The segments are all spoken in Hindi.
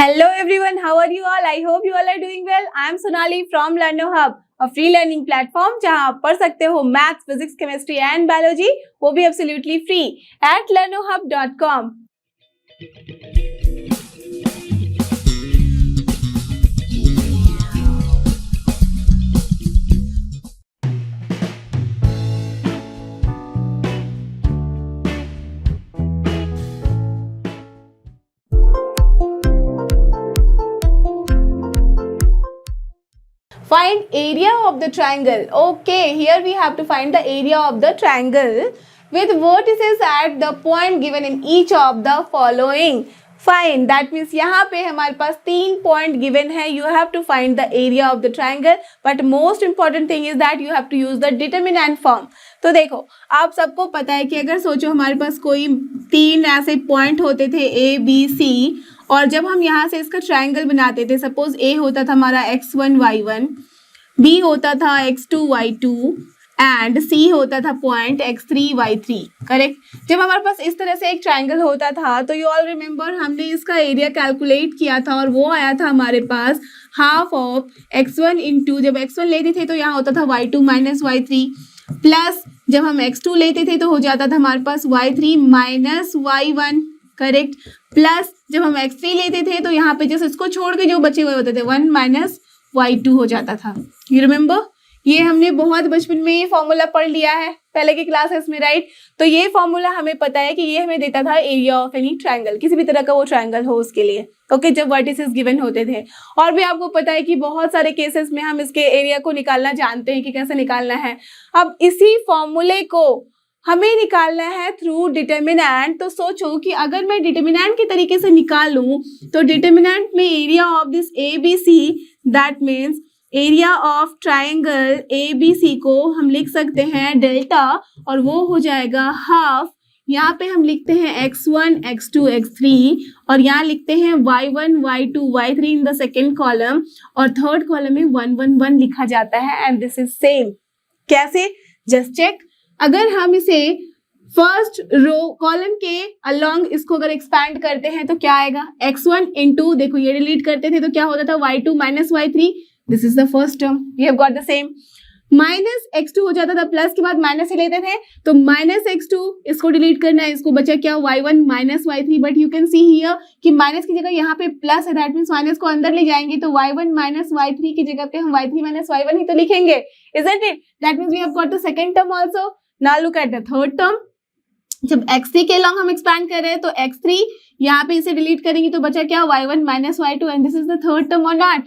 Hello everyone, how are you all? I hope you all are doing well. I am Sonali from LearnoHub, a free learning platform जहां आप पढ़ सकते हो maths, physics, chemistry and biology, वो भी absolutely free at learnohub.com. Find area of the triangle. Okay, here we have to find the area of the triangle with vertices at the point given in each of the following. Fine, that means यहाँ पे हमारे पास 3 point given है. You have to find the area of the triangle, but most important thing is that you have to use the determinant form. तो देखो, आप सबको पता है कि अगर सोचो हमारे पास कोई 3 ऐसे पॉइंट होते थे A, B, C, और जब हम यहाँ से इसका ट्रायंगल बनाते थे, सपोज A होता था हमारा x1 y1, B होता था x2 y2 एंड C होता था पॉइंट x3 y3, करेक्ट। जब हमारे पास इस तरह से एक ट्रायंगल होता था तो यू ऑल रिमेम्बर हमने इसका एरिया कैलकुलेट किया था और वो आया था हमारे पास हाफ ऑफ x1 इंटू, जब x1 लेते थे तो यहाँ होता था y2 माइनस y3, प्लस जब हम x2 लेते थे तो हो जाता था हमारे पास y3 minus y1, correct, plus जब हम x3 लेते थे तो यहाँ पे जैसे इसको छोड़ के जो बचे हुए होते थे 1 माइनस y2 हो जाता था। यू रिमेम्बर, ये हमने बहुत बचपन में ये फॉर्मूला पढ़ लिया है पहले की क्लासेस में, राइट। तो ये फॉर्मूला हमें पता है कि ये हमें देता था एरिया ऑफ एनी ट्रायंगल, किसी भी तरह का वो ट्रायंगल हो उसके लिए, ओके, जब वर्टिसेस गिवन होते थे। और भी आपको पता है कि बहुत सारे केसेस में हम इसके एरिया को निकालना जानते हैं कि कैसे निकालना है। अब इसी फॉर्मूले को हमें निकालना है थ्रू डिटर्मिनेंट। तो सोचो कि अगर मैं डिटर्मिनेंट के तरीके से निकालूं तो डिटर्मिनेंट में area of this ABC, that means area of triangle ABC को हम लिख सकते हैं डेल्टा, और वो हो जाएगा हाफ। यहाँ पे हम लिखते हैं x1 x2 x3 और यहाँ लिखते हैं y1 y2 y3 in the second column, और थर्ड कॉलम में 1 1 1 लिखा जाता है एंड दिस इज सेम। कैसे, जस्ट चेक। अगर हम इसे फर्स्ट रो कॉलम के अलोंग इसको अगर एक्सपैंड करते हैं तो क्या आएगा, x1 इंटू, देखो ये डिलीट करते थे तो क्या होता था y2 minus y3, this is the first term, we have got the same, minus x2 हो जाता था, प्लस के बाद माइनस ही लेते थे तो माइनस x2, इसको डिलीट करना है, इसको बचा क्या y1 minus y3, but you can see here कि माइनस की जगह यहाँ पे प्लस है, दैट मीन्स माइनस को अंदर ले जाएंगे तो y1 माइनस y3 की जगह पे हम y3 माइनस y1 ही तो लिखेंगे, isn't it? That means we have got the second term also. Now look at the third term. जब x3 के अलॉन्ग हम एक्सपैंड कर रहे हैं तो x3 यहाँ पे इसे डिलीट करेंगे तो बचा क्या, y1 minus y2 and this is the third term और नॉट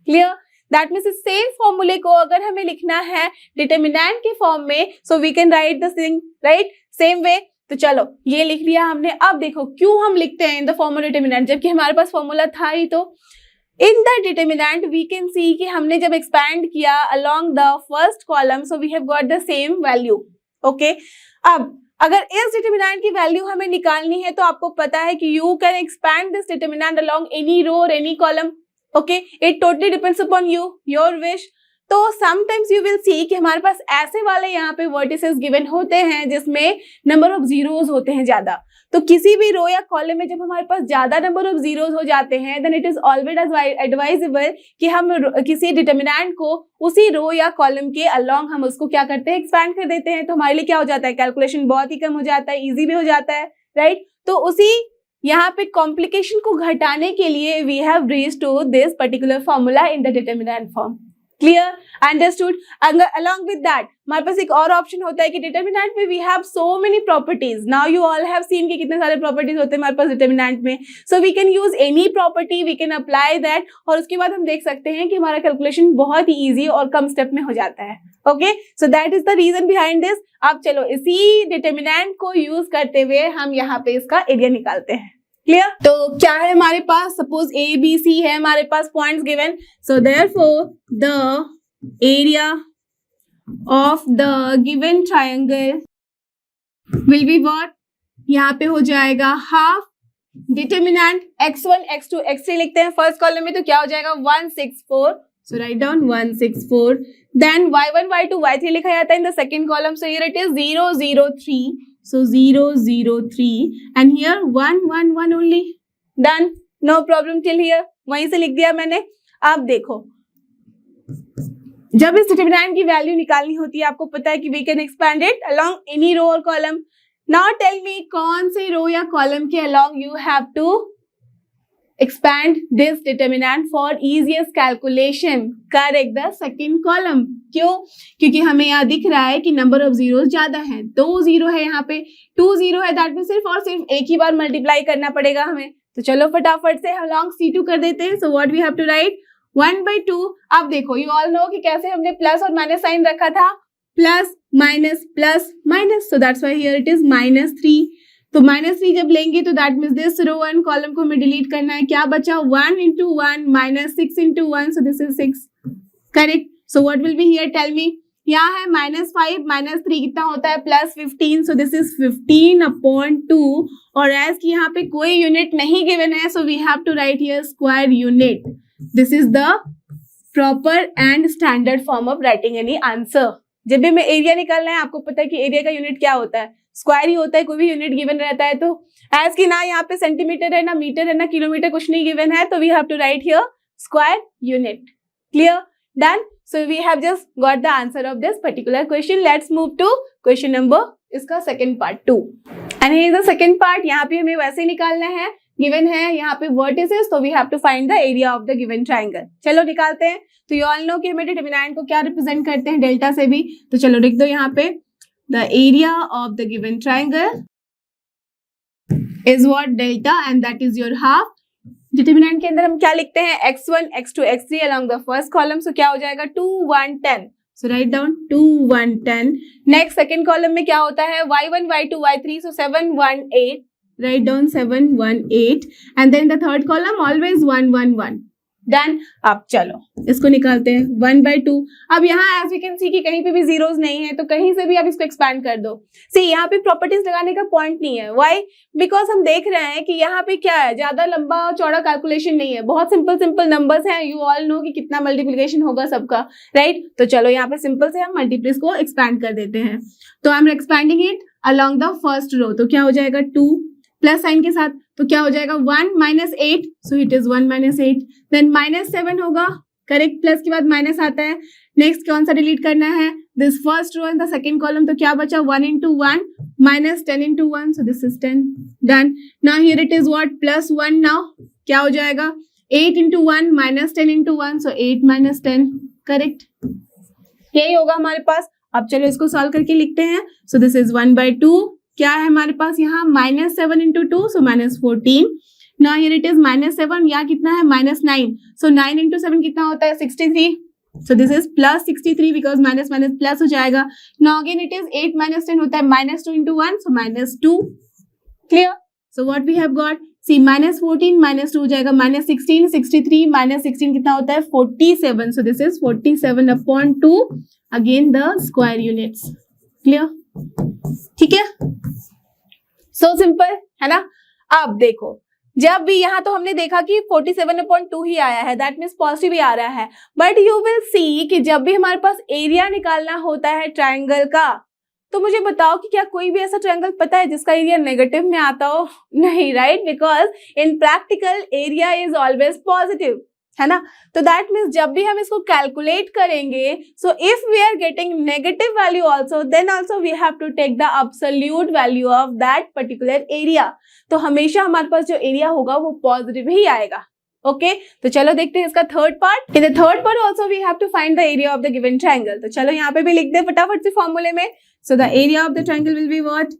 क्लियर। दैट मीन्स इस सेम फॉर्मूले को अगर हमें लिखना है डिटर्मिनेंट के फॉर्म में, so we can write the thing right same way. तो चलो ये लिख लिया हमने। अब देखो क्यों हम लिखते हैं in the form of determinant, जबकि हमारे पास फॉर्मूला था ही। तो in the determinant we can see कि हमने जब एक्सपैंड किया along the first column, so we have got the same value, okay. अब अगर इस डिटर्मिनेंट की वैल्यू हमें निकालनी है तो आपको पता है कि you can expand this determinant along any row और any column, okay, it totally depends upon you, your wish. तो समटाइम्स यू विल सी कि हमारे पास ऐसे वाले यहाँ पे वर्टिसेस गिवन होते हैं जिसमें नंबर ऑफ जीरोस होते हैं ज्यादा। तो किसी भी रो या कॉलम में जब हमारे पास ज्यादा नंबर ऑफ जीरोस हो जाते हैं then it is always advisable कि हम किसी डिटर्मिनेंट को उसी रो या कॉलम के अलोंग हम उसको क्या करते हैं, एक्सपैंड कर देते हैं। तो हमारे लिए क्या हो जाता है, कैलकुलेशन बहुत ही कम हो जाता है, इजी भी हो जाता है, राइट। तो उसी यहाँ पे कॉम्प्लिकेशन को घटाने के लिए we have reached to this particular formula in the determinant form. Clear, understood. Along with that हमारे पास एक और ऑप्शन होता है कि डिटर्मिनेंट में we have so many properties. Now you all have seen कि कितने सारे प्रॉपर्टीज होते हैं हमारे पास डिटर्मिनेंट में। So we can use any property, we can apply that, और उसके बाद हम देख सकते हैं कि हमारा कैलकुलेशन बहुत ही ईजी और कम स्टेप में हो जाता है, okay. So that is the reason behind this. अब चलो इसी डिटर्मिनेंट को यूज करते हुए हम यहाँ पे इसका एरिया निकालते हैं। क्लियर, तो क्या है हमारे पास, सपोज ABC है हमारे पास points given, so therefore the area of the given triangle will be what, यहाँ पे हो जाएगा half determinant x1 x2 x3 लिखते हैं फर्स्ट कॉलम में, तो क्या हो जाएगा 164, सो write down 164, then y1 y2 y3 लिखा जाता है इन the second column, so here it is 0 0 3, so 0 0 3 and here 1 1 1 only, done, no problem till here, वहीं से लिख दिया मैंने। अब देखो, जब इस डिटरमिनेंट की वैल्यू निकालनी होती है, आपको पता है कि we can expand it along any row और कॉलम। नाउ टेल मी, कौन से रो या कॉलम के along you have to expand this determinant for easiest calculation? Correct, the second column. क्यों? क्योंकि हमें यहाँ दिख रहा है कि नंबर ऑफ जीरोस ज्यादा है, 2 जीरो है यहाँ पे, 2 जीरो है, दैट में सिर्फ और सिर्फ एक ही बार मल्टीप्लाई करना पड़ेगा हमें। तो चलो फटाफट से हम लॉन्ग C2 कर देते हैं। So what we have to write 1/2। अब देखो, यू ऑल नो कि कैसे हमने प्लस और माइनस साइन रखा था, plus minus, so that's why here it is -3। तो -3 जब लेंगे तो that means this row and column को हमें डिलीट करना है। क्या बचा? 1 into 1 -6 into 1, so this is 6. Correct. So what will be here, tell me. यहाँ है -5 -3 कितना होता है? +15, so this is 15/2। और एज की यहाँ पे कोई यूनिट नहीं गिवन है, so we have to write here square unit. This is the proper and standard form of writing any answer. जब भी हमें एरिया निकालना है, आपको पता है कि एरिया का यूनिट क्या होता है? स्क्वायर ही होता है। कोई भी यूनिट गिवन रहता है तो एज की ना यहाँ पे सेंटीमीटर है, ना मीटर है, ना किलोमीटर, कुछ नहीं गिवन है, तो we have to write here square unit. Clear? Done. So we have just got the answer of this particular question. Let's move to question number, इसका second part 2। And here is the second part. यहाँ पे हमें वैसे ही निकालना है, गिवन है यहाँ पे वर्टिसेस, तो we have to find the area of the given triangle. चलो निकालते हैं। तो यू ऑल नो कि हमें डिटरमिनेंट को क्या रिप्रेजेंट करते हैं? डेल्टा से भी। तो चलो लिख दो यहाँ पे, the area of the given triangle is what? Delta, and that is your half. Determinant के अंदर हम क्या लिखते हैं? x1 x2 x3 along the first column. so क्या हो जाएगा? 2 1 10. so write down 2 1 10. next second column में क्या होता है? y1 y2 y3, so 7 1 8. write down 7 1 8. and then the third column always 1 1 1. Done. अब चलो इसको निकालते हैं 1/2। अब यहाँ एज वी कैन सी कि कहीं पे भी जीरोस नहीं है, तो कहीं से भी आप इसको एक्सपैंड कर दो। सी यहाँ पे प्रॉपर्टीज लगाने का पॉइंट नहीं है। व्हाई? बिकॉज हम देख रहे हैं कि यहाँ पे क्या है, ज्यादा लंबा चौड़ा कैलकुलेशन नहीं है, बहुत सिंपल नंबर्स हैं। यू ऑल नो कि कितना मल्टीप्लिकेशन होगा सबका, राइट? तो चलो यहाँ पे सिंपल से हम मल्टीप्लिस को एक्सपैंड कर देते हैं। तो I am expanding it along the first row. तो क्या हो जाएगा? 2 प्लस साइन के साथ, तो क्या हो जाएगा? 1 -8, सो इट इज 1 -8। देन -7 होगा, करेक्ट, प्लस के बाद माइनस आता है। नेक्स्ट कौन सा डिलीट करना है? This first row and the second column. तो क्या बचा? 1 into 1 -10 into 1, so this is 10. Done. Now here it is what? +1 now. क्या हो जाएगा? 8 into 1 -10 into 1, so 8 - 10. करेक्ट, यही होगा हमारे पास। अब चलो इसको सॉल्व करके लिखते हैं। सो दिस इज 1/2। क्या है हमारे पास यहाँ? -7 into 2, so -14. Now here it is -7, यहाँ कितना है? -9, so 9 into 7 कितना होता है? 63. So this is +63 because minus plus हो जाएगा। Now again it is 8 - 10 होता है -2 into 1, so -2. Clear? So what we have got? See, -14 -2 हो जाएगा -16, 63 -16 कितना होता है? 47. So this is 47/2. Again the square units. Clear? ठीक है, सो सिंपल है ना। अब देखो, जब भी यहाँ तो हमने देखा कि 47/2 ही आया है, दैट मीन्स पॉजिटिव ही आ रहा है। बट यू विल सी कि जब भी हमारे पास एरिया निकालना होता है ट्रायंगल का, तो मुझे बताओ कि क्या कोई भी ऐसा ट्रायंगल पता है जिसका एरिया नेगेटिव में आता हो? नहीं, right? Because in practical area is always positive, है ना। तो दैट मीन्स जब भी हम इसको कैलकुलेट करेंगे, so if we are getting negative value also, then also we have to take the absolute value of that particular area. तो हमेशा हमारे पास जो एरिया होगा वो पॉजिटिव ही आएगा। ओके, तो चलो देखते हैं इसका third part. In the third part also we have to find the area of the given triangle. तो चलो यहाँ पे भी लिख दे फटाफट से फॉर्मूले में। So the area of the triangle will be what?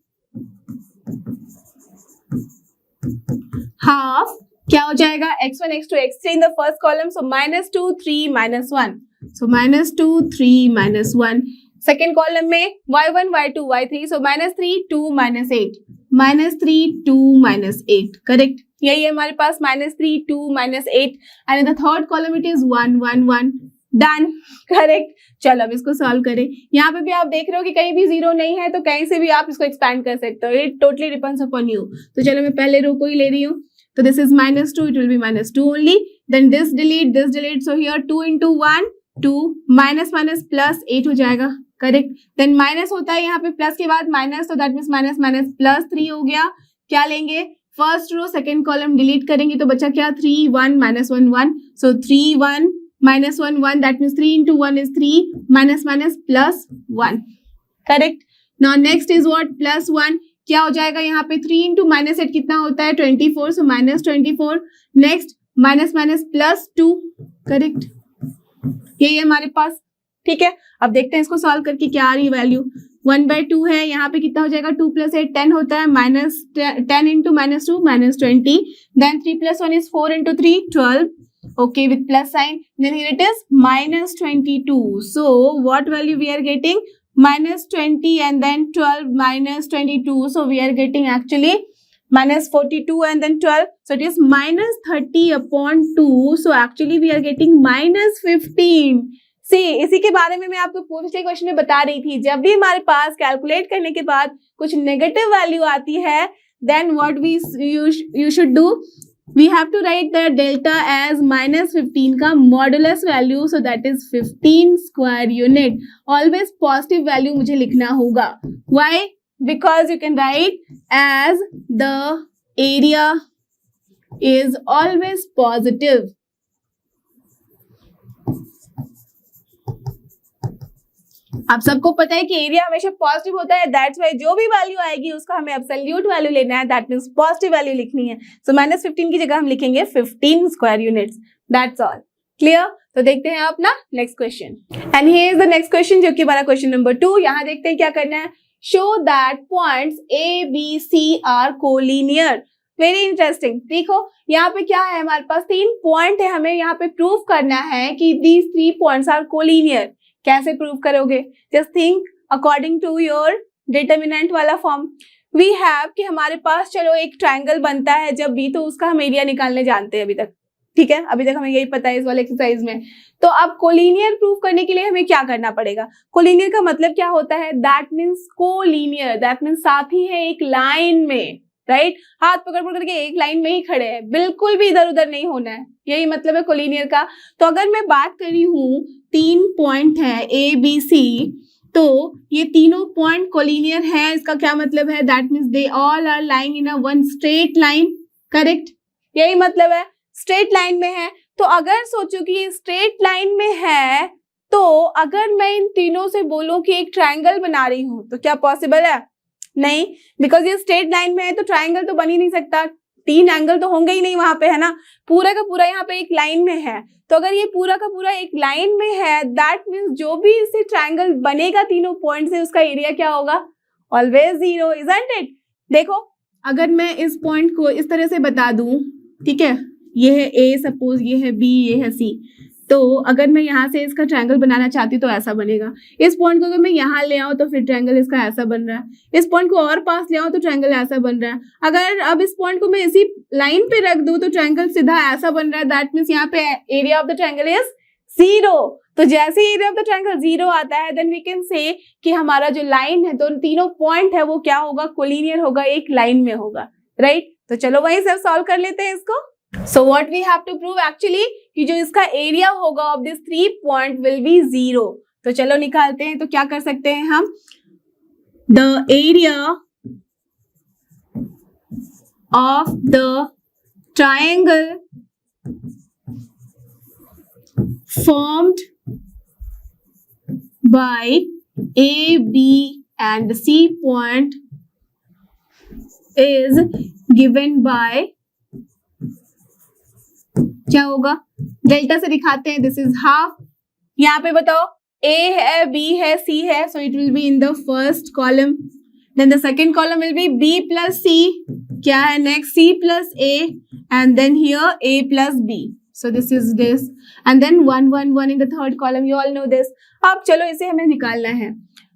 Half, क्या हो जाएगा? x1 x2 x3 in the first column, so -2 3 -1, so -2 3 -1। Second column में y1 y2 y3, सो -3 2 -8, -3 2 -8। करेक्ट, यही है हमारे पास, -3 2 -8। And in the third column it is 1 1 1। Done, correct. चलो अब इसको सॉल्व करें। यहाँ पे भी आप देख रहे हो कि कहीं भी जीरो नहीं है, तो कहीं से भी आप इसको एक्सपैंड कर सकते हो। It totally depends upon you. तो चलो मैं पहले रो को ही ले रही हूँ। तो this is -2, it will be -2 only. Then this delete. So here 2 into 1 2, minus plus 8 हो जाएगा, करेक्ट। देन माइनस होता है यहाँ पे प्लस के बाद माइनस, तो दैट मीन्स -+ +3 हो गया। क्या लेंगे? First row second column delete करेंगे तो बचा क्या 3 1 -1 1. So 3 1 -1 1 that means 3 into 1 is 3 minus minus plus 1. Correct. Now next is what plus 1. क्या हो जाएगा यहाँ पे 3 into -8 कितना होता है 24. सो -24. Next minus minus plus 2. Correct. यही है हमारे पास. ठीक है. अब देखते हैं इसको सॉल्व करके क्या आ रही है वैल्यू. 1/2 है. यहाँ पे कितना हो जाएगा 2 + 8 10 होता है. -10 into -2 -20. Then 3 + 1 is 4 into 3 12. Okay, with plus sign. Then here it is -22. So what value we are getting? -20 and then 12 -22. So we are getting actually -42 and then 12. So it is -30/2. So actually we are getting -15. See, इसी के बारे में मैं आपको पिछले क्वेश्चन में बता रही थी. जब भी हमारे पास कैलकुलेट करने के बाद कुछ नेगेटिव वैल्यू आती है, then what you should do? We have to write the delta as -15 का modulus value. So that is 15 square unit. Always positive value मुझे लिखना होगा. Why? Because you can write as the area is always positive. आप सबको पता है कि एरिया हमेशा पॉजिटिव होता है. दैट्स वाई जो भी वैल्यू आएगी उसका हमें एब्सोल्यूट वैल्यू लेना है. दैट मीन्स पॉजिटिव वैल्यू लिखनी है. सो -15 की जगह हम लिखेंगे 15 square units. That's all. Clear. तो देखते हैं अपना next question. And here is the next question जो कि हमारा क्वेश्चन नंबर 2. यहाँ देखते हैं क्या करना है. Show that points A B C are collinear. Very interesting. देखो यहाँ पे क्या है, हमारे पास 3 पॉइंट है. हमें यहाँ पे प्रूव करना है कि दीज 3 पॉइंट्स आर कोलिनियर. कैसे प्रूव करोगे? Just think according to your determinant वाला फॉर्म. वी हैव कि हमारे पास चलो एक ट्रायंगल बनता है जब भी, तो उसका हम एरिया निकालने जानते हैं अभी तक. ठीक है, अभी तक हमें यही पता है इस वाले एक्सरसाइज में. तो अब कोलिनियर प्रूव करने के लिए हमें क्या करना पड़ेगा? कोलिनियर का मतलब क्या होता है? That means collinear. That means साथ ही है एक लाइन में. राइट. हाथ पकड़ पकड़ के एक लाइन में ही खड़े हैं, बिल्कुल भी इधर उधर नहीं होना है. यही मतलब है कोलिनियर का. तो अगर मैं बात कर रही हूँ 3 पॉइंट है ए बी सी, तो ये तीनों पॉइंट कोलिनियर है. इसका क्या मतलब है? That means they all are lying in a one straight line. Correct. यही मतलब है, स्ट्रेट लाइन में है. तो अगर सोचो कि ये स्ट्रेट लाइन में है, तो अगर मैं इन तीनों से बोलूं कि एक ट्रायंगल बना रही हूं, तो क्या पॉसिबल है? नहीं, बिकॉज ये स्ट्रेट लाइन में है तो ट्रायंगल तो बन ही नहीं सकता. 3 एंगल तो होंगे ही नहीं वहां पे, है ना. पूरा का पूरा यहाँ पे एक लाइन में है. तो अगर ये पूरा का पूरा एक लाइन में है, दैट मीन्स जो भी इससे ट्रायंगल बनेगा तीनों पॉइंट से, उसका एरिया क्या होगा? ऑलवेज 0. Isn't it? देखो अगर मैं इस पॉइंट को इस तरह से बता दूं, ठीक है, ये है ए, सपोज ये है बी, ये है सी. तो अगर मैं यहाँ से इसका ट्रायंगल बनाना चाहती तो ऐसा बनेगा. इस पॉइंट को अगर मैं यहाँ ले आऊँ तो फिर ट्रायंगल इसका ऐसा बन रहा है. इस पॉइंट को और पास ले आऊँ तो ट्रायंगल ऐसा बन रहा है. अगर अब इस पॉइंट को मैं इसी लाइन पे रख दूं तो ट्रायंगल सीधा ऐसा बन रहा है. दैट मीन्स यहाँ पे area of the triangle is 0. तो जैसे ही एरिया ऑफ द ट्रायंगल 0 आता है, देन वी कैन से कि हमारा जो लाइन है, तो तीनों पॉइंट है वो क्या होगा? कोलिनियर होगा, एक लाइन में होगा. राइट. तो चलो वहीं से सॉल्व कर लेते हैं इसको. So what we have to prove actually कि जो इसका एरिया होगा of this 3 point will be 0. तो चलो निकालते हैं. तो क्या कर सकते हैं हम? The area of the triangle formed by A, B and C point is given by, क्या होगा? डेल्टा से दिखाते हैं. This is half. यहाँ पे बताओ ए है, बी है, सी है. So it will be in the first column. Then the second column will be B plus C. क्या है next? C plus A. And then here A plus B. So this is this. And then 1 1 1 in the third column. You all know this. अब चलो इसे हमें निकालना है.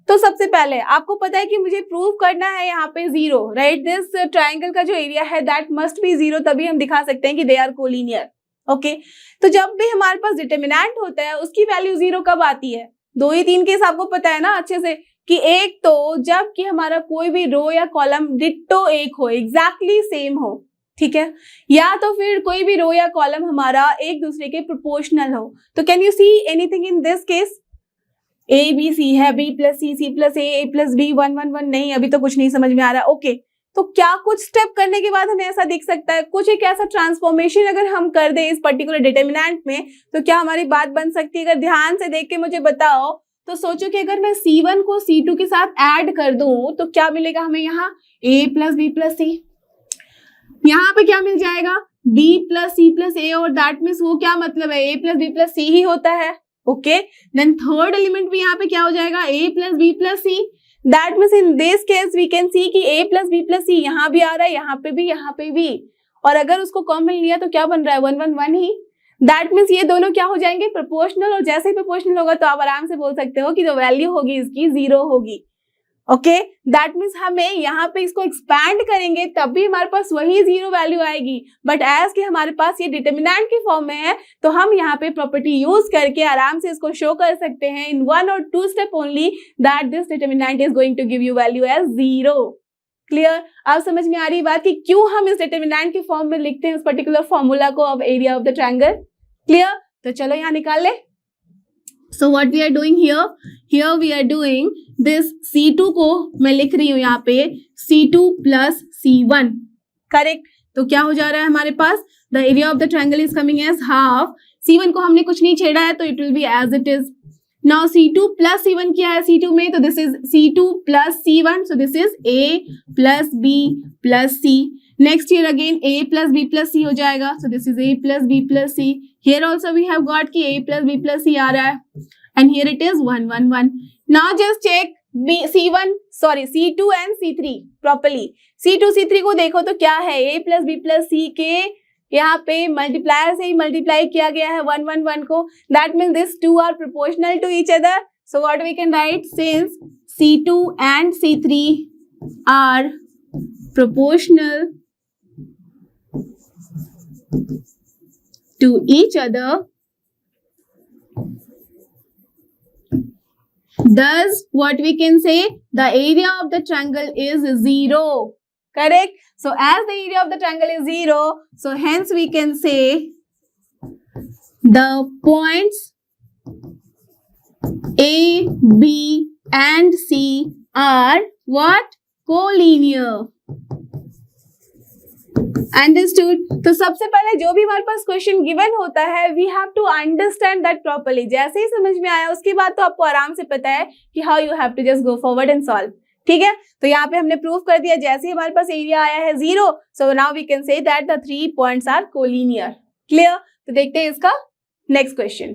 तो सबसे पहले आपको पता है कि मुझे प्रूव करना है यहाँ पे 0. राइट. दिस ट्राइंगल का जो एरिया है दैट मस्ट बी 0, तभी हम दिखा सकते हैं कि दे आर कोलिनियर. ओके. तो जब भी हमारे पास डिटर्मिनेंट होता है उसकी वैल्यू 0 कब आती है? 2 ही 3 केस आपको पता है ना अच्छे से, कि एक तो जब कि हमारा कोई भी रो या कॉलम डिट्टो एक हो, एग्जैक्टली सेम हो. ठीक है. या तो फिर कोई भी रो या कॉलम हमारा एक दूसरे के प्रोपोर्शनल हो. तो can you see anything in this case? A B C है, B plus C, C plus A, A plus B, 1 1 1. नहीं, अभी तो कुछ नहीं समझ में आ रहा. ओके. तो क्या कुछ स्टेप करने के बाद हमें ऐसा दिख सकता है, कुछ एक ऐसा ट्रांसफॉर्मेशन अगर हम कर दें इस पर्टिकुलर डिटर्मिनेंट में तो क्या हमारी बात बन सकती है? अगर ध्यान से देख के मुझे बताओ तो सोचो कि अगर मैं C1 को C2 के साथ ऐड कर दूं तो क्या मिलेगा हमें यहाँ? A plus B plus C. यहाँ पे क्या मिल जाएगा? B प्लस सी प्लस ए, और दैट मीन्स वो क्या मतलब है? A प्लस बी प्लस सी ही होता है। ओके, देन थर्ड एलिमेंट भी यहाँ पे क्या हो जाएगा? A plus B plus C. That means in this case we can see कि A plus B plus C यहाँ भी आ रहा है, यहाँ पे भी, यहाँ पे भी, और अगर उसको कॉमन लिया तो क्या बन रहा है? 1 1 1 ही। दैट मीन्स ये दोनों क्या हो जाएंगे? प्रोपोर्शनल, और जैसे ही प्रोपोर्शनल होगा तो आप आराम से बोल सकते हो कि जो वैल्यू होगी इसकी 0 होगी। ओके, दैट मीन्स हमें यहाँ पे इसको एक्सपैंड करेंगे तब भी हमारे पास वही 0 वैल्यू आएगी, बट एज कि हमारे पास ये डिटर्मिनेंट की फॉर्म में है तो हम यहाँ पे प्रॉपर्टी यूज करके आराम से इसको शो कर सकते हैं इन 1 और 2 step only that this determinant is going to give you value as 0। Clear? अब समझ में आ रही बात कि क्यों हम इस डिटर्मिनेंट की फॉर्म में लिखते हैं इस पर्टिकुलर फॉर्मूला को of area of the triangle. Clear? तो चलो यहाँ निकाल ले। So what we are doing here? Here we are doing this C2 को मैं लिख रही हूँ यहाँ पे C2 plus C1, करेक्ट? तो क्या हो जा रहा है हमारे पास? The area of the triangle is coming as half. C1 को हमने कुछ नहीं छेड़ा है तो it will be as it is. Now C2 plus C1 क्या है C2 में? तो this is C2 plus C1. So this is A plus B plus C. Next here again A plus B plus C हो जाएगा. So this is A plus B plus C. Here also we have got कि A plus B plus C आ रहा है. And here it is 1 1 1. Now just check C2 and C3 properly. C2 C3 को देखो तो क्या है? A plus B plus C के यहाँ पे मल्टीप्लायर से ही मल्टीप्लाई किया गया है 1 1 1 को. That means these two are proportional to each other. So what we can write? Since C2 and C3 are proportional to each other, thus what we can say? The area of the triangle is 0. Correct? So as the area of the triangle is 0, so hence we can say the points A, B and C are what? Collinear. Understood? तो सबसे पहले जो भी हमारे पास क्वेश्चन गिवन होता है we have to understand that properly. जैसे ही समझ में आया उसके बाद तो आपको आराम से पता है कि how you have to just go forward and solve. ठीक है, तो यहाँ पे हमने प्रूव कर दिया जैसे ही हमारे पास एरिया आया है 0, so now we can say that the 3 points are collinear. Clear? तो देखते हैं इसका next question,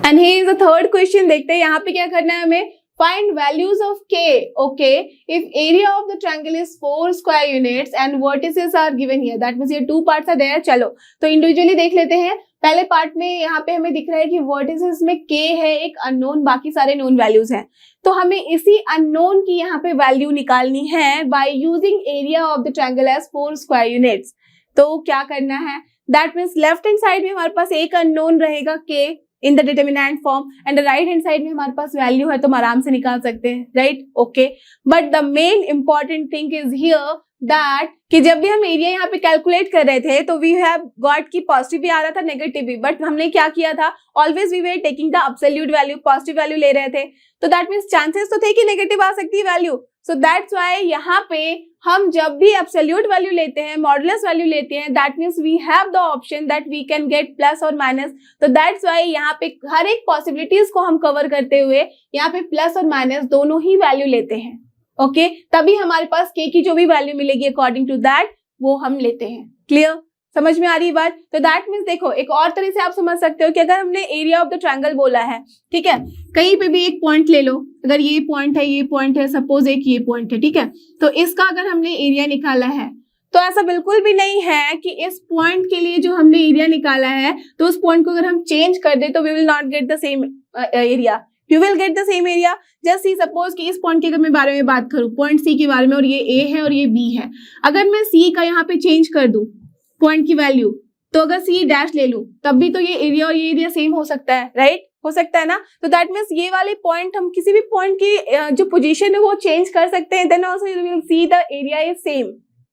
and here is the third question. देखते हैं यहाँ पे क्या करना है हमें। Find values of K, okay, if area of the triangle is 4 square units and vertices are given here. That means ये 2 parts are there. चलो तो इंडिविजुअली देख लेते हैं। पहले पार्ट में यहाँ पे हमें दिख रहा है कि vertices में K है एक अननोन, बाकी सारे नोन वैल्यूज हैं। तो हमें इसी अननोन की यहाँ पे वैल्यू निकालनी है by using area of the triangle as 4 square units. तो क्या करना है? That means left hand side में हमारे पास एक अननोन रहेगा K in the determinant form and the right hand side में हमारे पास वैल्यू है तो हम आराम से निकाल सकते हैं, right? Okay, but the main important thing is here that कि जब भी हम एरिया यहाँ पे कैलकुलेट कर रहे थे तो वी हैव गॉट की पॉजिटिव भी आ रहा था नेगेटिव भी, बट हमने क्या किया था? Always we were taking the absolute value, positive value ले रहे थे, तो दैट मीन्स चांसेस तो थे कि नेगेटिव आ सकती है वैल्यू। सो दैट्स व्हाई यहाँ पे हम जब भी एब्सोल्यूट वैल्यू लेते हैं, मॉडुलस वैल्यू लेते हैं, that means we have the option that we can get plus और माइनस। तो दैट्स व्हाई यहाँ पे हर एक पॉसिबिलिटीज को हम कवर करते हुए यहाँ पे प्लस और माइनस दोनों ही वैल्यू लेते हैं। ओके, तभी हमारे पास के की जो भी वैल्यू मिलेगी अकॉर्डिंग टू दैट वो हम लेते हैं। क्लियर? समझ में आ रही बात? तो दैट मीन्स देखो एक और तरह से आप समझ सकते हो कि अगर हमने एरिया ऑफ द ट्रायंगल बोला है, ठीक है, कहीं पे भी एक पॉइंट ले लो, अगर ये पॉइंट है, ये पॉइंट है, सपोज एक ये पॉइंट है, ठीक है, तो इसका अगर हमने एरिया निकाला है तो ऐसा बिल्कुल भी नहीं है कि इस पॉइंट के लिए जो हमने एरिया निकाला है तो उस पॉइंट को अगर हम चेंज कर दे तो we will not get the same area. You will get the same area. Just see suppose कि इस पॉइंट के अगर मैं बारे में बात करूं, पॉइंट सी के बारे में, और ये ए है और ये बी है, अगर मैं सी का यहाँ पे चेंज कर दूं पॉइंट की वैल्यू, तो अगर सी डैश ले लूं तब भी तो ये एरिया और ये एरिया सेम हो सकता है, राइट? हो सकता है ना? तो दैट मीन्स ये वाले पॉइंट हम किसी भी पॉइंट की जो पोजीशन है वो चेंज कर सकते हैं, then also you will see the area is same.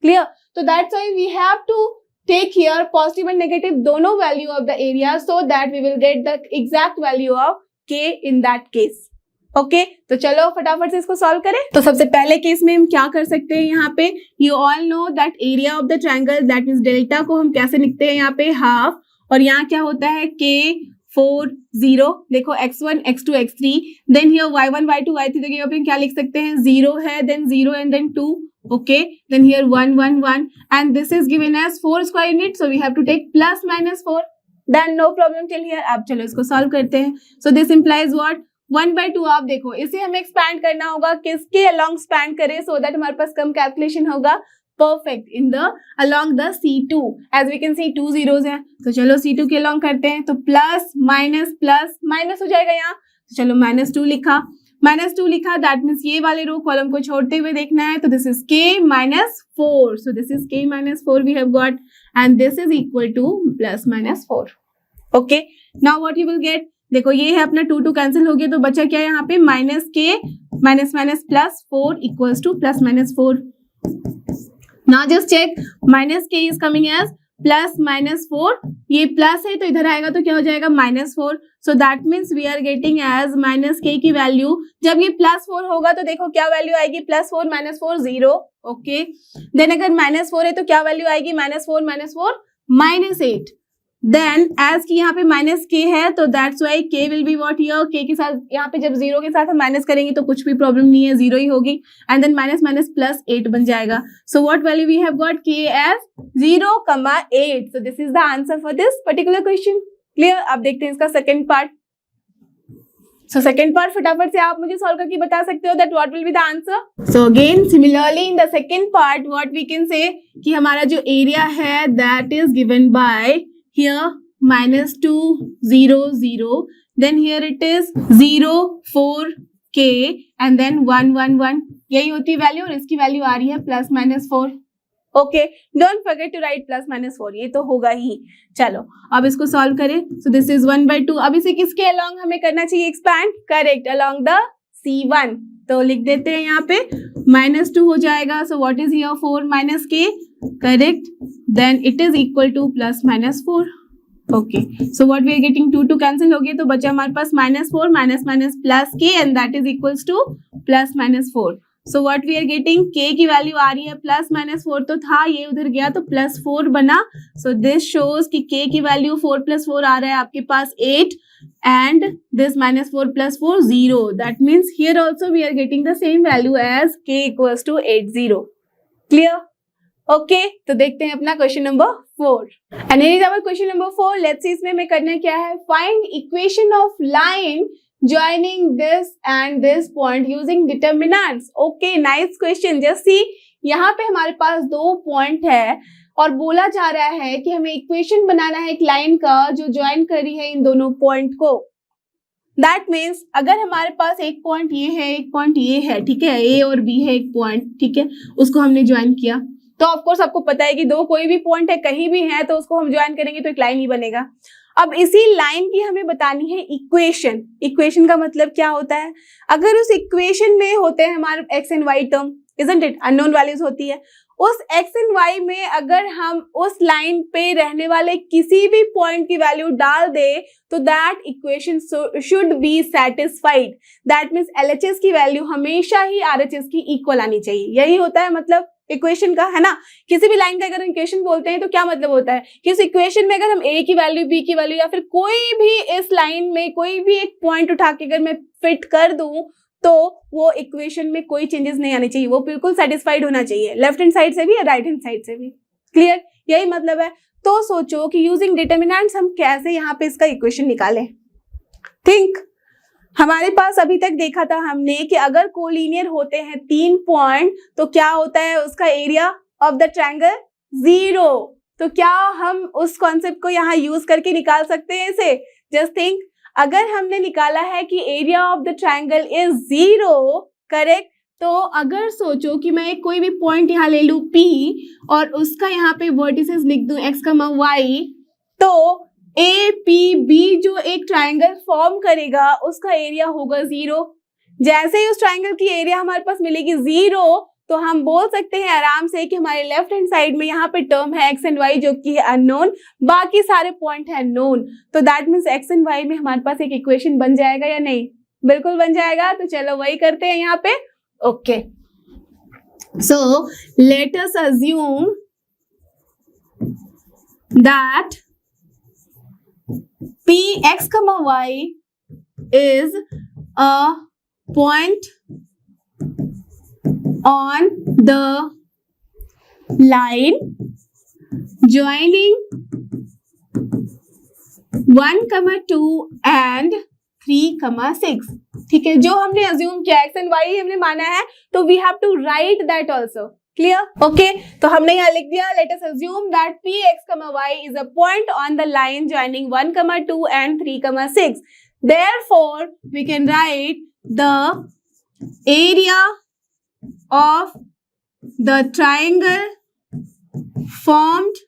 Clear? तो that's why we have to take here positive and negative दोनों value of the area so that we will get the exact value of K in that case. Okay तो चलो फटाफट से इसको सॉल्व करें। तो सबसे पहले केस में हम क्या कर सकते हैं, यहाँ पे you all know that area of the triangle that means delta को हम कैसे लिखते हैं, यहाँ पे हाफ, और यहाँ क्या होता है K4 0, देखो x1 x2 x3, then here y1 y2 y3, तो यहाँ पे क्या लिख सकते हैं 0 है, then 0 and then 2, okay, then here 1 1 1 and this is given as 4 square unit, so we have to take plus minus 4, then no problem till here। अब चलो इसको सॉल्व करते हैं। so this implies what 1/2। आप देखो इसे हमें एक्सपैंड करना होगा, किसके अलोंग एक्सपैंड करें so that हमारे पास कम कैलकुलेशन होगा, perfect, in the along the C2, as we can see 2 zeros हैं, तो चलो C2 के अलोंग करते हैं, तो प्लस माइनस हो जाएगा यहाँ, तो चलो -2 लिखा, -2 लिखा, दैट मीन्स ये वाले रो कॉलम को छोड़ते हुए देखना है, तो this is K-4, so this is K-4 we have got and this is equal to +-4। Okay, now what you will get, देखो ये है अपना 2 कैंसिल हो गया, तो बचा क्या यहाँ पे -K -+4 equals to +-4। Now just check, -K is coming as +-4, ये प्लस है तो इधर आएगा तो क्या हो जाएगा -4, so that means we are getting as -K की वैल्यू, जब ये +4 होगा तो देखो क्या वैल्यू आएगी, +4 -4 0, ओके, देन अगर -4 है तो क्या वैल्यू आएगी, -4 -8, देन एज की यहाँ पे -K है तो that's why K will be what here, K के साथ यहाँ पे जब 0 के साथ हम माइनस करेंगे तो कुछ भी प्रॉब्लम नहीं है, 0 ही होगी, एंड देन -+8 बन जाएगा, so what value we have got, K as 0,8, so this is the answer for this particular question. Clear, अब देखते हैं इसका second part. So second part फटाफट से आप मुझे सॉल्व करके बता सकते हो that what will be the answer. So again similarly in the second part what we can say कि हमारा जो एरिया है that is given by here -2 0 0, then here it is 0 4 K and then 1 1 1, यही होती वैल्यू, और इसकी वैल्यू आ रही है +-4। Okay, don't forget to write +-4, ये तो होगा ही। चलो अब इसको सॉल्व करें, सो दिस इज 1/2, अब इसे किसके अलोंग हमें करना चाहिए expand, correct, along the C1, तो लिख देते हैं यहाँ पे -2 हो जाएगा, so what is here 4 K, correct, then it is equal to +-4। Okay, so what we are getting 2 cancel हो गए, तो बचा हमारे पास -4 +K and that is equals to +-4। So what we are getting, K की वैल्यू आ रही है +-4 तो था, ये उधर गया तो +4 बना, सो दिस शोज कि K की वैल्यू 4 + 4 आ रहा है आपके पास 8 and this -4 + 4 0, that means here also we are getting the same value as K equals to 80। clear? Okay, तो देखते हैं अपना question number 4, and here is our question number 4। Let's see इसमें हमें करना क्या है, find equation of line joining this and this point using determinants। Okay, nice question. Just see यहाँ पे हमारे पास 2 पॉइंट है और बोला जा रहा है कि हमें इक्वेशन बनाना है एक लाइन का जो ज्वाइन कर रही है इन दोनों पॉइंट को। दैट मीन्स अगर हमारे पास एक पॉइंट ये है, एक पॉइंट ये है, ठीक है, ए और बी है एक पॉइंट, ठीक है, उसको हमने ज्वाइन किया, तो ऑफकोर्स आपको पता है कि दो कोई भी पॉइंट है कहीं भी है तो उसको हम ज्वाइन करेंगे तो एक लाइन ही बनेगा। अब इसी लाइन की हमें बतानी है इक्वेशन। इक्वेशन का मतलब क्या होता है, अगर उस इक्वेशन में होते हैं हमारे X and Y term, isn't it, unknown values होती है, उस एक्स एंड वाई में अगर हम उस लाइन पे रहने वाले किसी भी पॉइंट की वैल्यू डाल दे तो that equation should be satisfied. That means LHS की वैल्यू हमेशा ही आरएचएस की इक्वल आनी चाहिए, यही होता है मतलब इक्वेशन का, है ना। किसी भी लाइन का अगर इक्वेशन बोलते हैं तो क्या मतलब होता है कि इस इक्वेशन में अगर हम ए की वैल्यू, बी की वैल्यू या फिर कोई भी इस लाइन में कोई भी एक पॉइंट उठा के अगर मैं फिट कर दूं तो वो इक्वेशन में कोई चेंजेस नहीं आने चाहिए, वो बिल्कुल सेटिस्फाइड होना चाहिए, लेफ्ट हैंड साइड से भी या राइट हैंड साइड से भी। क्लियर, यही मतलब है। तो सोचो कि यूजिंग डिटर्मिनेंट्स हम कैसे यहाँ पे इसका इक्वेशन निकालें। थिंक, हमारे पास अभी तक देखा था हमने कि अगर कोलिनियर होते हैं 3 पॉइंट तो क्या होता है उसका एरिया ऑफ द ट्रायंगल 0। तो क्या हम उस कॉन्सेप्ट को यहाँ यूज करके निकाल सकते हैं इसे। जस्ट थिंक, अगर हमने निकाला है कि area of the triangle is 0, correct, तो अगर सोचो कि मैं कोई भी पॉइंट यहाँ ले लूं P और उसका यहाँ पे वर्टिसेस लिख दूं x, y, तो APB जो एक ट्रायंगल फॉर्म करेगा उसका एरिया होगा 0। जैसे ही उस ट्रायंगल की एरिया हमारे पास मिलेगी 0 तो हम बोल सकते हैं आराम से कि हमारे लेफ्ट हैंड साइड में यहाँ पे टर्म है x एंड y जो कि है अननोन, बाकी सारे पॉइंट है नोन। तो that means x and y में हमारे पास एक इक्वेशन बन जाएगा या नहीं, बिल्कुल बन जाएगा। तो चलो वही करते हैं यहाँ पे। Okay, so let us assume that px, y is a point on the line joining 1, 2 and 3, 6। ठीक है, जो हमने अज्यूम किया x एंड y हमने माना है, तो we have to write that also. Clear? Okay, तो हमने यहाँ लिख दिया, let us assume that px, y is a point on the line joining 1, 2 and 3, 6। Therefore, we can write the area of the triangle formed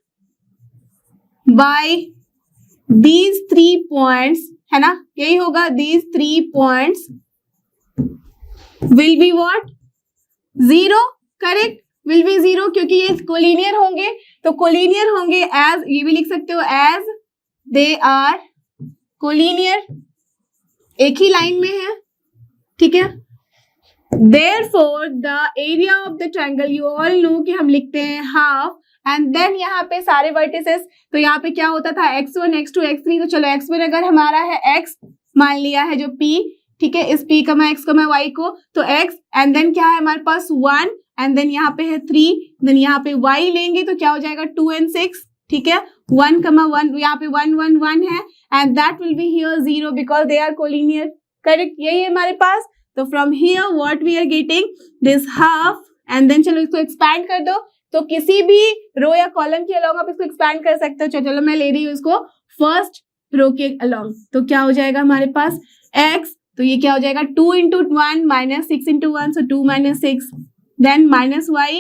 by these 3 points, है ना, यही होगा, these 3 points will be what? 0, correct? Will be 0, क्योंकि ये कोलिनियर होंगे, तो कोलिनियर होंगे एज, ये भी लिख सकते हो एज दे आर कोलिनियर, एक ही लाइन में है। ठीक है, therefore the area of the triangle, you all know कि हम लिखते हैं हाफ, एंड देन यहाँ पे सारे वर्टिसेस, तो यहाँ पे क्या होता था x1, x2, x3, तो चलो x1 अगर हमारा है x मान लिया है जो p, ठीक है, इस p, x, y को, तो x एंड देन क्या है हमारे पास 1 एंड देन यहाँ पे है 3, देन यहाँ पे y लेंगे तो क्या हो जाएगा 2 and 6। ठीक है, 1, 1, यहाँ पे 1, 1, 1 है and that will be here 0 because they are collinear. Correct, यही है हमारे पास। तो from here what we are getting this half, and then चलो इसको एक्सपैंड कर दो, तो किसी भी रो या कॉलम के अलोंग आप इसको एक्सपैंड कर सकते हो। चलो मैं ले रही हूँ इसको फर्स्ट रो के अलोंग, तो क्या हो जाएगा हमारे पास x, तो ये क्या हो जाएगा 2 into 1 minus 6 into 1, so 2 minus 6, then minus y,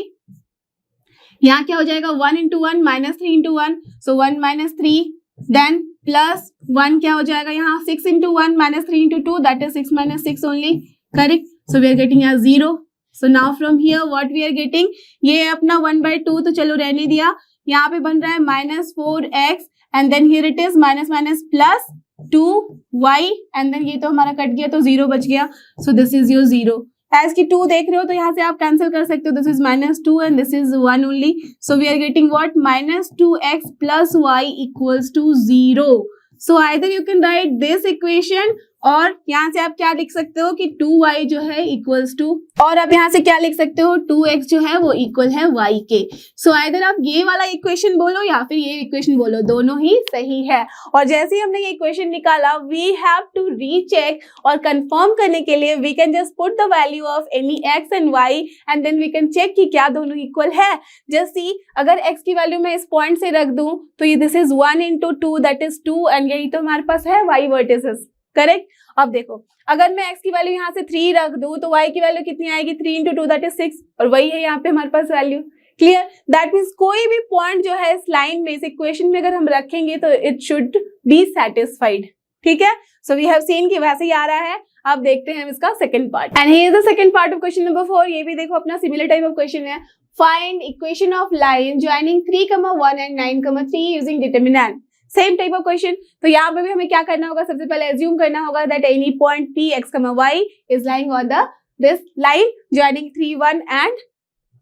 यहाँ क्या हो जाएगा 1 into 1 minus 3 into 1, so 1 minus 3, then plus 1 क्या हो जाएगा यहाँ 6 into 1 minus 3 into 2, that is 6 minus 6 only, correct? So we are getting as 0. So now from here what we are getting, ये अपना 1/2 तो चलो रहने दिया, यहाँ पे बन रहा है -4x and then here it is minus minus plus 2y and then ये तो हमारा कट गया तो 0 बच गया। So this is your 0। As की 2 देख रहे हो तो यहाँ से आप कैंसिल कर सकते हो, this is -2 and this is 1 only. So we are getting what -2x plus y equals to 0। So either you can write this equation, और यहाँ से आप क्या लिख सकते हो कि 2y जो है इक्वल्स टू, और आप यहाँ से क्या लिख सकते हो 2x जो है वो इक्वल है y के। सो आइदर आप ये वाला इक्वेशन बोलो या फिर ये इक्वेशन बोलो, दोनों ही सही है। और जैसे ही हमने ये इक्वेशन निकाला वी हैव टू रीचेक, और कंफर्म करने के लिए we can just put the value of any x and y and then we can check कि क्या दोनों इक्वल है। जैसे अगर x की वैल्यू मैं इस पॉइंट से रख दूं तो ये this is 1 into 2 that is 2 and यही तो हमारे पास है y वर्टिसेस। करेक्ट। अब देखो अगर मैं x की वैल्यू यहाँ से 3 रख दूं तो y की वैल्यू कितनी आएगी 3 into 2 दैट इज 6, और वही है यहाँ पे हमारे पास वैल्यू। क्लियर? दैट मीन्स कोई भी पॉइंट जो है इस लाइन में, इस इक्वेशन में अगर हम रखेंगे तो इट शुड बी सेटिस्फाइड। ठीक है, सो वी हैव सीन कि वैसे ही आ रहा है। अब देखते हैं इसका second part, and here is the second part of question number 4। ये भी देखो अपना सिमिलर टाइप ऑफ क्वेश्चन है। Find equation of line joining 3,1 and 9,3 using determinant. Same type of question. तो यहाँ पे भी हमें क्या करना होगा, सबसे पहले एज्यूम करना होगा that any point p x, y is lying on the this line joining 3,1 and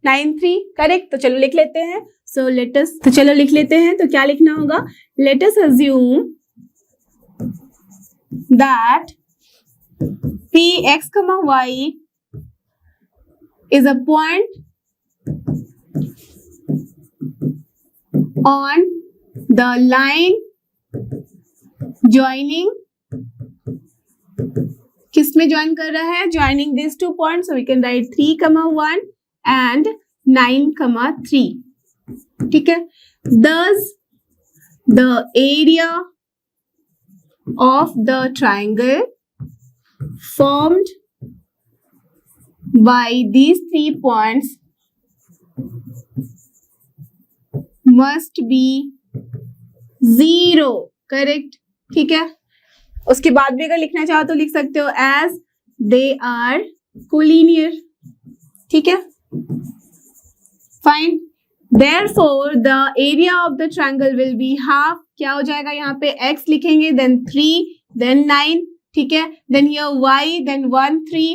9,3। Correct. तो चलो लिख लेते हैं। सो लेट अस, तो चलो लिख लेते हैं। तो क्या लिखना होगा, late us assume that p x, y is a point on the line joining, किस में ज्वाइन कर रहा है, joining these 2 points, so we can write 3,1 and 9,3। ठीक है, thus the area of the triangle formed by these 3 points must be 0। Correct. ठीक है, उसके बाद भी अगर लिखना चाहो तो लिख सकते हो एज दे आर कोलिनियर। ठीक है, fine. Therefore the area of the triangle will be half. क्या हो जाएगा यहाँ पे x लिखेंगे, देन 3, देन 9, ठीक है, then here y, then 1 3,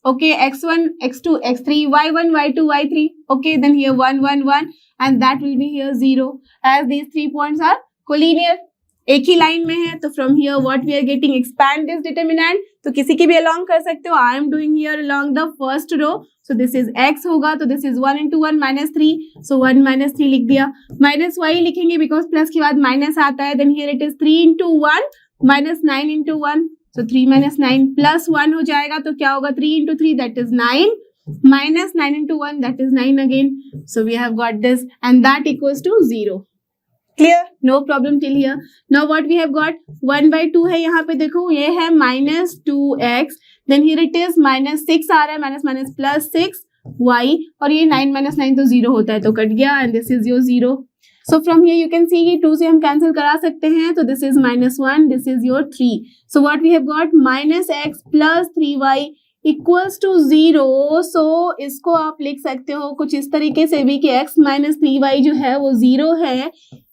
okay, x1 x2 x3, y1 y2 y3, okay, then here 1 1 1 and that will be here 0 as these 3 points are collinear, एक ही लाइन में है. तो from here what we are getting, expand this determinant, तो किसी की भी अलोंग कर सकते हो. I am doing here along the first row, so this is x होगा, तो दिस इज 1 into 1 -3, सो 1 - 3 लिख दिया. माइनस y लिखेंगे बिकॉज प्लस के बाद माइनस आता है. Then here it is 3 into 1 -9 into 1, so 3 - 9 plus 1 हो जाएगा, तो क्या होगा 3 into 3 that is 9 minus 9 into 1 that is 9 again. So we have got this and that equals to 0. Clear? No problem till here. Now what we have got, 1/2 है यहाँ पे, देखो ये है -2x, then here it is -6 आ रहा है, माइनस प्लस 6y, और ये 9 - 9 तो 0 होता है, तो कट गया and this is your 0. So from here you can see कि 2 से हम कैंसिल करा सकते हैं, तो this is -1, this is your 3. So what we have got, -x plus 3y equals to 0. So इसको आप लिख सकते हो कुछ इस तरीके से भी कि x minus 3y जो है वो 0 है,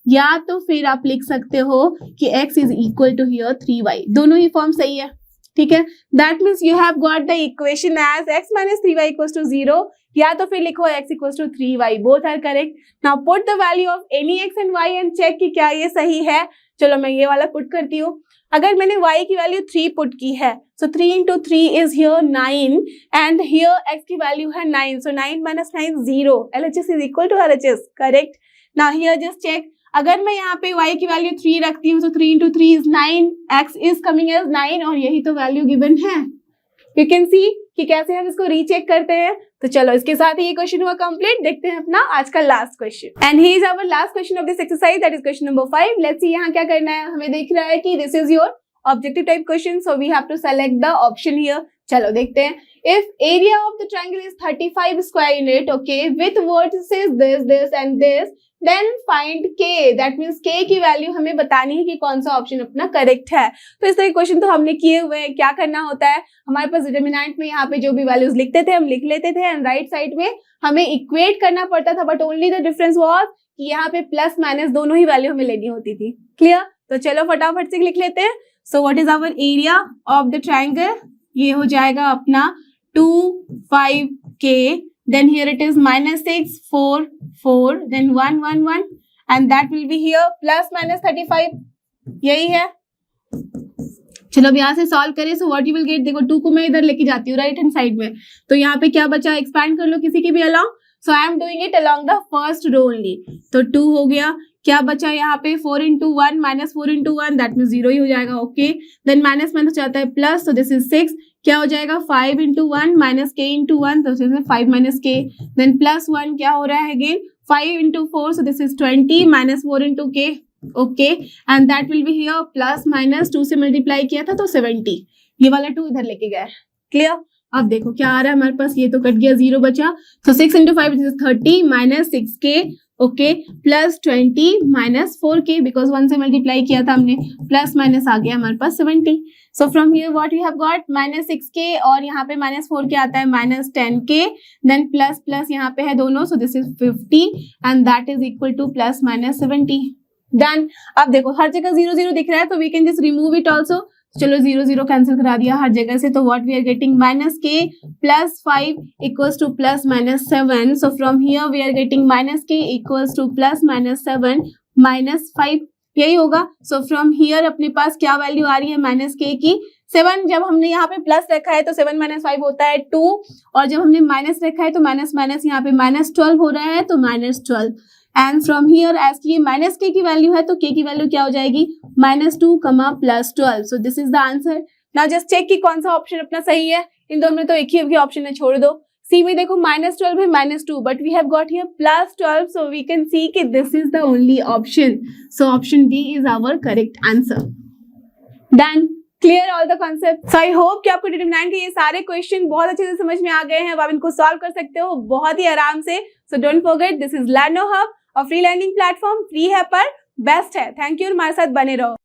या तो फिर आप लिख सकते हो कि x is equal to here 3y. दोनों ही फॉर्म सही है, ठीक है. That means you have got the equation as x minus 3y equals to 0, या तो फिर लिखो x equals to 3y. Both are correct. Now put the value of any x and y and check कि क्या ये सही है. चलो मैं ये वाला पुट करती हूँ. अगर मैंने y की वैल्यू 3 पुट की है, so 3 into 3 is here 9 and here x की वैल्यू है 9, so 9 minus 9 0. LHS is equal to RHS, correct? Now here just check. अगर मैं यहाँ पे y की वैल्यू 3 रखती हूँ, so 3 into 3 is 9, x is coming as 9, और यही तो वैल्यू गिवन है. You can see कि कैसे हम इसको रीचेक करते हैं. तो चलो इसके साथ ही ये क्वेश्चन हुआ कंप्लीट. देखते हैं अपना आज का last question. And he is our last question of this exercise, that is question number 5. Let's see यहाँ क्या करना है. हमें दिख रहा है कि this is your objective type question, so we have to select the option here. चलो देखते हैं. If area of the triangle is 35 square unit, okay, with vertices this this and this, then find k. That means k की वैल्यू हमें बतानी है कि कौन सा ऑप्शन अपना करेक्ट है. तो इस तरह के क्वेश्चन तो हमने किए हुए हैं. क्या करना होता है, हमारे पास डिटरमिनेंट में यहाँ पे जो भी वैल्यूज लिखते थे हम लिख लेते थे, एंड राइट साइड में हमें इक्वेट करना पड़ता था, but only the difference was कि यहाँ पे प्लस माइनस दोनों ही वैल्यू हमें लेनी होती थी. क्लियर? तो चलो फटाफट से लिख लेते हैं. So what is our area of the triangle, ये हो जाएगा अपना 2 5k, then here it is -6 4 4, then 1 1 1, and that will be here plus minus 35. यही है. चलो अब यहाँ से सॉल्व करें. So what you will get, देखो 2 को मैं इधर लेके जाती हूँ राइट हैंड साइड में, तो यहाँ पे क्या बचा, एक्सपैंड कर लो किसी के भी along. So I am doing it along the first row only. तो 2 हो गया. क्या बचा यहाँ पे, 4 into 1 minus 4 into 1, that mean 0 ही हो जाएगा. ओके, देन माइनस माइनस जाता है प्लस, so दिस इज 6. क्या हो जाएगा, 5 into 1 minus k into 1, तो 5 minus k, देन प्लस 1 क्या हो रहा है again 5 into 4, so this is 20 minus 4 into k. Okay, and that will be here plus minus 2 से मल्टीप्लाई किया था तो 70. ये वाला 2 इधर लेके गया. क्लियर? अब देखो क्या आ रहा है हमारे पास, ये तो कट गया, 0 बचा. तो 6 into 5 is 30 minus 6k, okay, plus 20 minus 4k, because 1 से मल्टीप्लाई किया था हमने, प्लस माइनस आ गया हमारे पास 70. सो from here what you have got, -6k, और यहाँ पे -4k आता है -10k, देन प्लस प्लस यहाँ पे है दोनों, सो this is 50 and that is equal to plus minus 70. Done. अब देखो हर जगह 0 0 दिख रहा है, तो we can just remove it also. चलो 0 0 कैंसिल करा दिया हर जगह से. तो what we are getting, -k plus 5 equals to plus minus 7. So from here we are getting -k equals to plus minus 7 minus 5, यही होगा. सो फ्रॉम हियर अपने पास क्या वैल्यू आ रही है -k की, 7. जब हमने यहाँ पे प्लस रखा है तो 7 minus 5 होता है 2, और जब हमने माइनस रखा है तो माइनस माइनस यहाँ पे -12 हो रहा है, तो -12. एंड फ्रॉम हियर एज की -k की वैल्यू है, तो k की वैल्यू क्या हो जाएगी, -2 plus 12. So this is the answer. Now just check कि कौन सा ऑप्शन अपना सही है. इन दोनों में तो एक ही ऑप्शन है, छोड़ दो. सी में देखो -12 है -2, but we have got here +12, so we can see कि this is the only option. So option D is our correct answer. Done. Clear all the concept. So I hope कि आपको डिटरमिनेंट के ये सारे क्वेश्चन बहुत अच्छे से समझ में आ गए हैं. अब आप इनको सॉल्व कर सकते हो बहुत ही आराम से. So don't forget, this is लर्नो hub, और फ्री लर्निंग प्लेटफॉर्म फ्री है पर बेस्ट है. थैंक यू, हमारे साथ बने रहो.